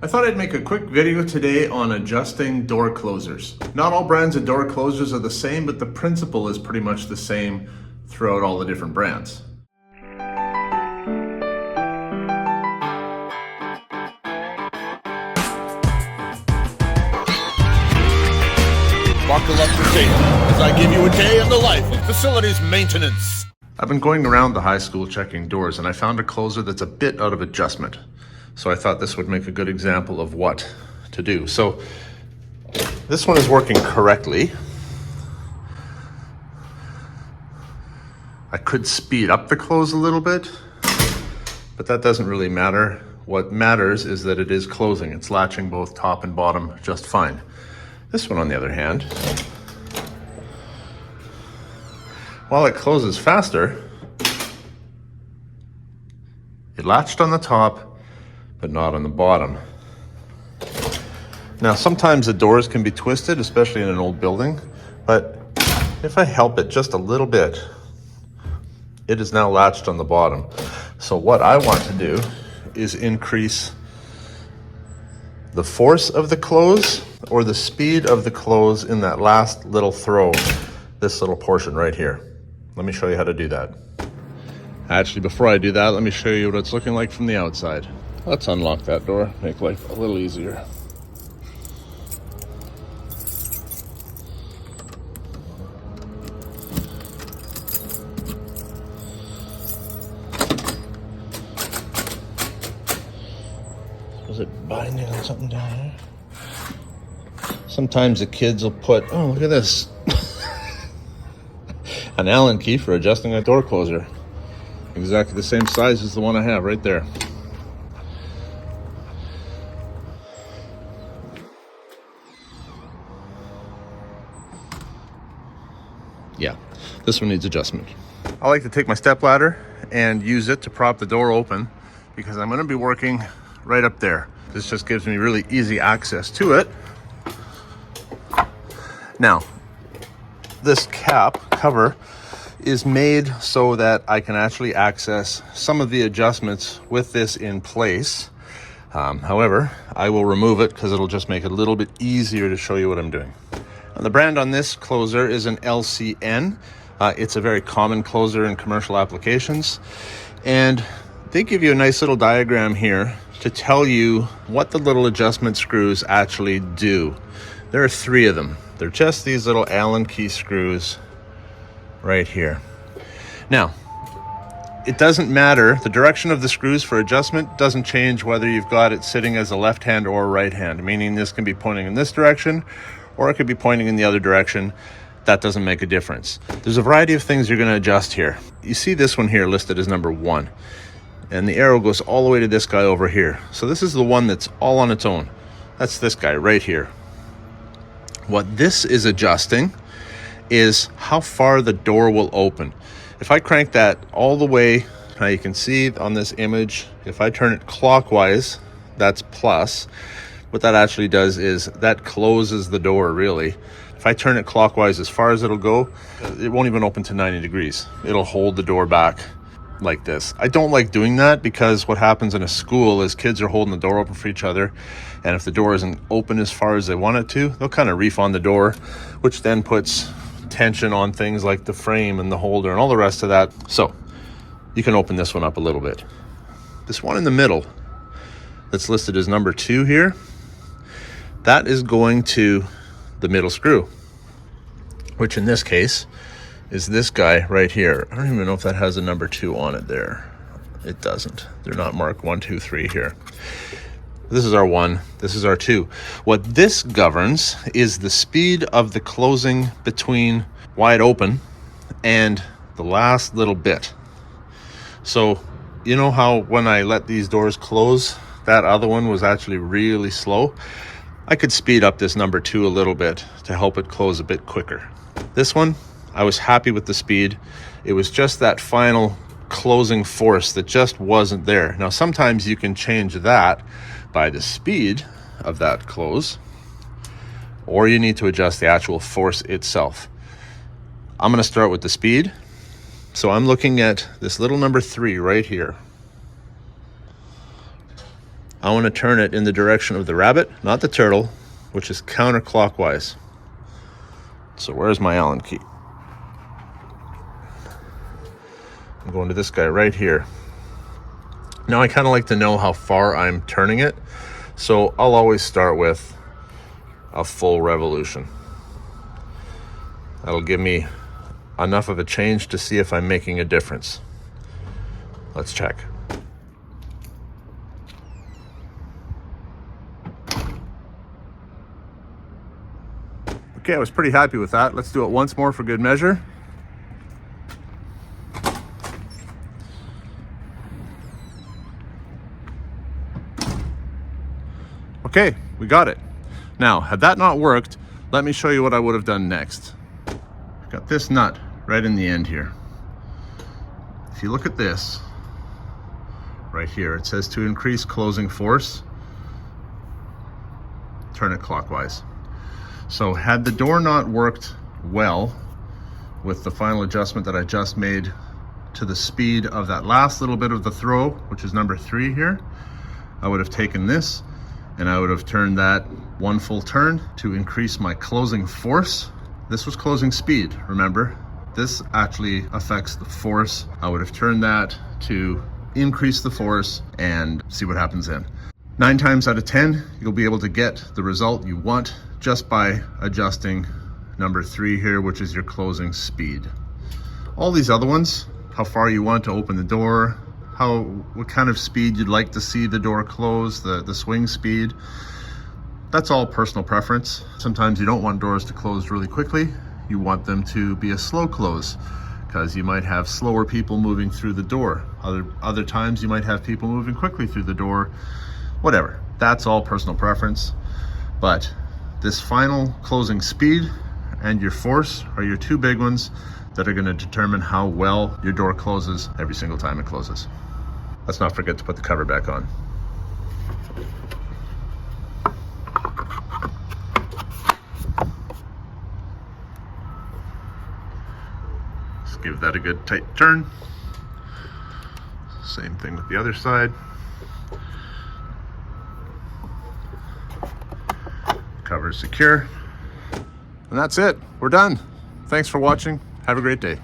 I thought I'd make a quick video today on adjusting door closers. Not all brands of door closers are the same, but the principle is pretty much the same throughout all the different brands. Buckle up your seat as I give you a day in the life of facilities maintenance. I've been going around the high school checking doors, and I found a closer that's a bit out of adjustment. So I thought this would make a good example of what to do. So this one is working correctly. I could speed up the close a little bit, but that doesn't really matter. What matters is that it is closing. It's latching both top and bottom just fine. This one, on the other hand, while it closes faster, it latched on the top, but not on the bottom. Now, sometimes the doors can be twisted, especially in an old building, but if I help it just a little bit, it is now latched on the bottom. So what I want to do is increase the force of the close or the speed of the close in that last little throw, this little portion right here. Let me show you how to do that. Actually, before I do that, let me show you what it's looking like from the outside. Let's unlock that door, make life a little easier. Was it binding on something down there? Sometimes the kids will put, oh, look at this. An Allen key for adjusting a door closer. Exactly the same size as the one I have right there. Yeah, this one needs adjustment. I like to take my stepladder and use it to prop the door open because I'm going to be working right up there. This just gives me really easy access to it. Now, this cover is made so that I can actually access some of the adjustments with this in place. However, I will remove it because it'll just make it a little bit easier to show you what I'm doing. And the brand on this closer is an LCN. It's a very common closer in commercial applications. And they give you a nice little diagram here to tell you what the little adjustment screws actually do. There are 3 of them. They're just these little Allen key screws right here. Now, it doesn't matter. The direction of the screws for adjustment doesn't change whether you've got it sitting as a left hand or a right hand, meaning this can be pointing in this direction or it could be pointing in the other direction. That doesn't make a difference. There's a variety of things you're going to adjust here. You see this one here listed as number 1, and the arrow goes all the way to this guy over here. So this is the one that's all on its own. That's this guy right here. What this is adjusting is how far the door will open. If I crank that all the way, now you can see on this image, if I turn it clockwise, that's plus. What that actually does is that closes the door, really. If I turn it clockwise as far as it'll go, it won't even open to 90 degrees. It'll hold the door back like this. I don't like doing that because what happens in a school is kids are holding the door open for each other, and if the door isn't open as far as they want it to, they'll kind of reef on the door, which then puts tension on things like the frame and the holder and all the rest of that. So you can open this one up a little bit. This one in the middle that's listed as number 2 here, that is going to the middle screw, which in this case is this guy right here. I don't even know if that has a number 2 on it there. It doesn't. They're not marked 1, 2, 3 here. This is our 1, this is our 2. What this governs is the speed of the closing between wide open and the last little bit. So, you know how when I let these doors close, that other one was actually really slow? I could speed up this number 2 a little bit to help it close a bit quicker. This one, I was happy with the speed. It was just that final closing force that just wasn't there. Now, sometimes you can change that by the speed of that close, or you need to adjust the actual force itself. I'm going to start with the speed. So I'm looking at this little number 3 right here. I want to turn it in the direction of the rabbit, not the turtle, which is counterclockwise. So where's my Allen key? I'm going to this guy right here. Now I kind of like to know how far I'm turning it, so I'll always start with a full revolution. That'll give me enough of a change to see if I'm making a difference. Let's check. Okay, I was pretty happy with that. Let's do it once more for good measure. Okay, we got it. Now, had that not worked, let me show you what I would have done next. I've got this nut right in the end here. If you look at this, right here, it says to increase closing force, turn it clockwise. So had the door not worked well with the final adjustment that I just made to the speed of that last little bit of the throw, which is number 3 here, I would have taken this and I would have turned that one full turn to increase my closing force. This was closing speed, remember? This actually affects the force. I would have turned that to increase the force and see what happens then. 9 times out of 10, you'll be able to get the result you want just by adjusting number 3 here, which is your closing speed. All these other ones, how far you want to open the door, what kind of speed you'd like to see the door close, the swing speed, that's all personal preference. Sometimes you don't want doors to close really quickly. You want them to be a slow close because you might have slower people moving through the door. Other times you might have people moving quickly through the door. Whatever, that's all personal preference. But this final closing speed and your force are your 2 big ones that are going to determine how well your door closes every single time it closes. Let's not forget to put the cover back on. Just give that a good tight turn. Same thing with the other side. Cover is secure. And that's it. We're done. Thanks for watching. Have a great day.